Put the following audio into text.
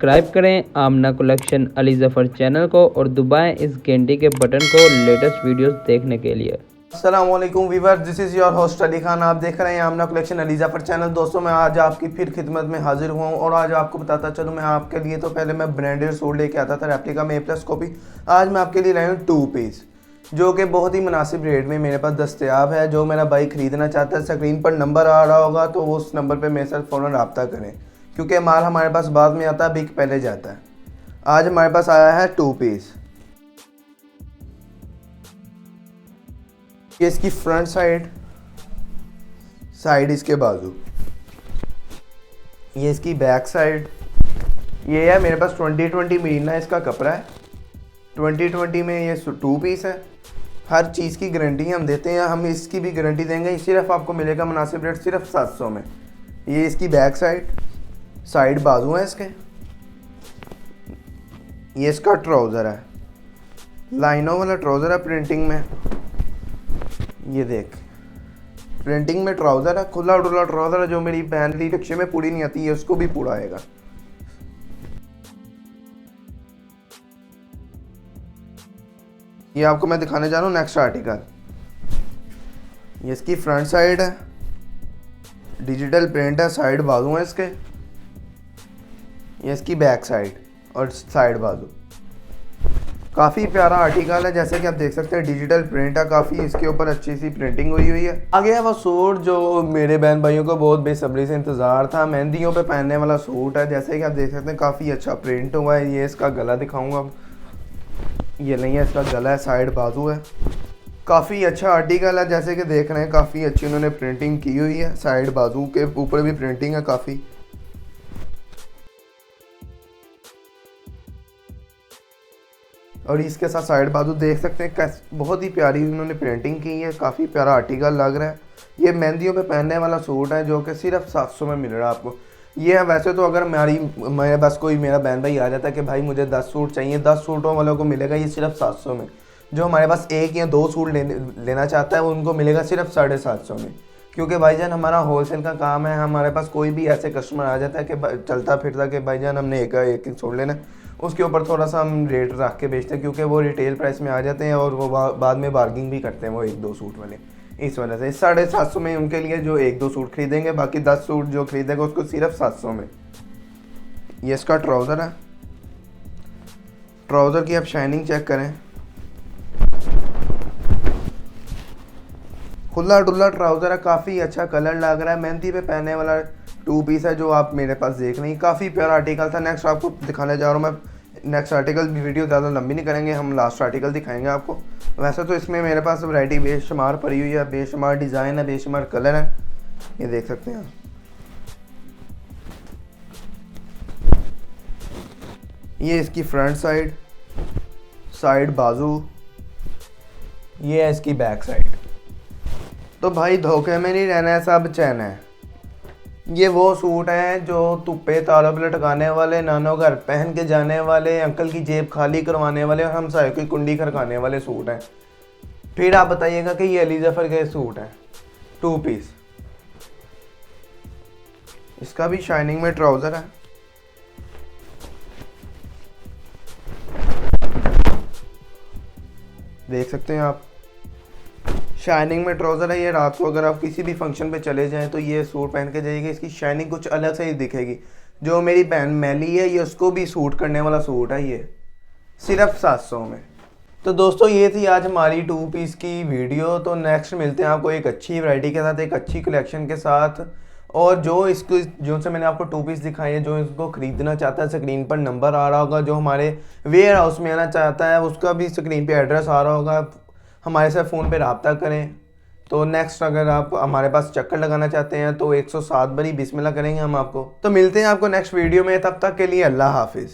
Subscribe करें आमना collection Ali Zafar channel को और दबाएं इस घंटी के बटन को लेटेस्ट वीडियोस देखने के लिए। अस्सलामुअलैकुम viewers, this is your host Ali Khan. आप देख रहे हैं आमना कलेक्शन अली ज़फ़र चैनल। दोस्तों, मैं आज आपकी फिर खिदमत में हाजिर हुआ हूँ और आज आपको बताता चलूँ मैं आपके लिए तो पहले मैं ब्रांडेड सूट लेके आता था रेप्लिका में A+ कॉपी। आज मैं आपके लिए लाया हूँ 2 पीस जो कि बहुत ही मुनासिब रेट में मेरे पास दस्तयाब है। जो मेरा भाई ख़रीदना चाहता है, स्क्रीन पर नंबर आ रहा होगा तो वो उस नंबर पर मेरे साथ फ़ौरन रब्ता करें, क्योंकि माल हमारे पास बाद में आता है, बिक पहले जाता है। आज हमारे पास आया है 2 पीस। ये इसकी फ्रंट साइड इसके बाजू, ये इसकी बैक साइड। ये है मेरे पास 2020 महीना इसका कपड़ा है। 2020 में ये 2 पीस है। हर चीज़ की गारंटी हम देते हैं, हम इसकी भी गारंटी देंगे। सिर्फ आपको मिलेगा मुनासिब रेट सिर्फ 700 में। ये इसकी बैक साइड बाजू है इसके। ये इसका ट्राउज़र है, लाइनों वाला ट्राउज़र है प्रिंटिंग में। ये देख, प्रिंटिंग में ट्राउज़र है, खुला डुला ट्राउज़र है। जो मेरी बहन ली रिक्शे में पूरी नहीं आती है उसको भी पूरा आएगा। ये आपको मैं दिखाने जा रहा हूँ नेक्स्ट आर्टिकल। ये इसकी फ्रंट साइड है, डिजिटल प्रिंट है, साइड बाजू है इसके। ये इसकी बैक साइड और साइड बाजू। काफ़ी प्यारा आर्टिकल है, जैसे कि आप देख सकते हैं डिजिटल प्रिंट है, काफ़ी इसके ऊपर अच्छी सी प्रिंटिंग हुई है। आगे है वो सूट जो मेरे बहन भाइयों को बहुत बेसब्री से इंतज़ार था। मेहंदियों पे पहनने वाला सूट है, जैसे कि आप देख सकते हैं काफ़ी अच्छा प्रिंट हुआ है। ये इसका गला दिखाऊंगा अब। ये नहीं है इसका गला है, साइड बाजू है। काफ़ी अच्छा आर्टिकल है, जैसे कि देख रहे हैं काफ़ी अच्छी उन्होंने प्रिंटिंग की हुई है। साइड बाजू के ऊपर भी प्रिंटिंग है काफ़ी। और इसके साथ साइड बाजू देख सकते हैं कैसे बहुत ही प्यारी उन्होंने प्रिंटिंग की है। काफ़ी प्यारा आर्टिकल लग रहा है। ये मेहंदियों पे पहनने वाला सूट है जो कि सिर्फ 700 में मिल रहा है आपको। ये है वैसे तो अगर मेरे बस कोई मेरा बहन भाई आ जाता है कि भाई मुझे 10 सूट चाहिए, 10 सूटों वालों को मिलेगा ये सिर्फ 700 में। जो हमारे पास 1 या 2 सूट लेना चाहता है वो उनको मिलेगा सिर्फ 750 में। क्योंकि भाईजान हमारा होलसेल का काम है। हमारे पास कोई भी ऐसे कस्टमर आ जाता है कि चलता फिरता कि भाईजान हमने एक सूट लेना है, उसके ऊपर थोड़ा सा हम रेट रख के बेचते हैं, क्योंकि वो रिटेल प्राइस में आ जाते हैं और वो बाद में बार्गिंग भी करते हैं वो 1-2 सूट वाले। इस वजह से 750 में उनके लिए जो 1-2 सूट खरीदेंगे, बाकी 10 सूट जो खरीदेगा उसको सिर्फ 700 में। ये इसका ट्राउज़र है। ट्राउज़र की आप शाइनिंग चेक करें, खुला डुल्ला ट्राउज़र है, काफ़ी अच्छा कलर लग रहा है। मेहंदी पे पहनने वाला 2 पीस है जो आप मेरे पास देख रहे हैं। काफ़ी प्यारा आर्टिकल था। नेक्स्ट आपको दिखाने जा रहा हूँ मैं। नेक्स्ट आर्टिकल वीडियो ज़्यादा लंबी नहीं करेंगे, हम लास्ट आर्टिकल दिखाएंगे आपको। वैसे तो इसमें मेरे पास वैरायटी बेशुमार पड़ी हुई है, बेशुमार डिज़ाइन है, बेशुमार कलर है। ये देख सकते हैं। ये इसकी फ्रंट साइड बाजू। ये है इसकी बैक साइड। तो भाई धोखे में नहीं रहना है, सब चैन है। ये वो सूट हैं जो तुप्पे तालों पे लटकाने वाले, नानों घर पहन के जाने वाले, अंकल की जेब खाली करवाने वाले और हमसायों की कुंडी खड़काने वाले सूट हैं। फिर आप बताइएगा कि ये अली ज़फ़र के सूट हैं 2 पीस। इसका भी शाइनिंग में ट्राउज़र है। देख सकते हैं आप, शाइनिंग में ट्राउज़र है। ये रात को अगर आप किसी भी फंक्शन पे चले जाएं तो ये सूट पहन के जाइएगा, इसकी शाइनिंग कुछ अलग से ही दिखेगी। जो मेरी बहन मैली है, ये उसको भी सूट करने वाला सूट है, ये सिर्फ 700 में। तो दोस्तों, ये थी आज हमारी 2 पीस की वीडियो। तो नेक्स्ट मिलते हैं आपको एक अच्छी वैरायटी के साथ, एक अच्छी कलेक्शन के साथ। और जो से मैंने आपको 2 पीस दिखाई है, जो इसको ख़रीदना चाहता है, स्क्रीन पर नंबर आ रहा होगा। जो हमारे वेयर हाउस में आना चाहता है उसका भी स्क्रीन पे एड्रेस आ रहा होगा। हमारे साथ फ़ोन पे रब्ता करें। तो नेक्स्ट अगर आप हमारे पास चक्कर लगाना चाहते हैं तो 107 बारी बिस्मिल्लाह करेंगे हम आपको। तो मिलते हैं आपको नेक्स्ट वीडियो में, तब तक के लिए अल्लाह हाफिज़।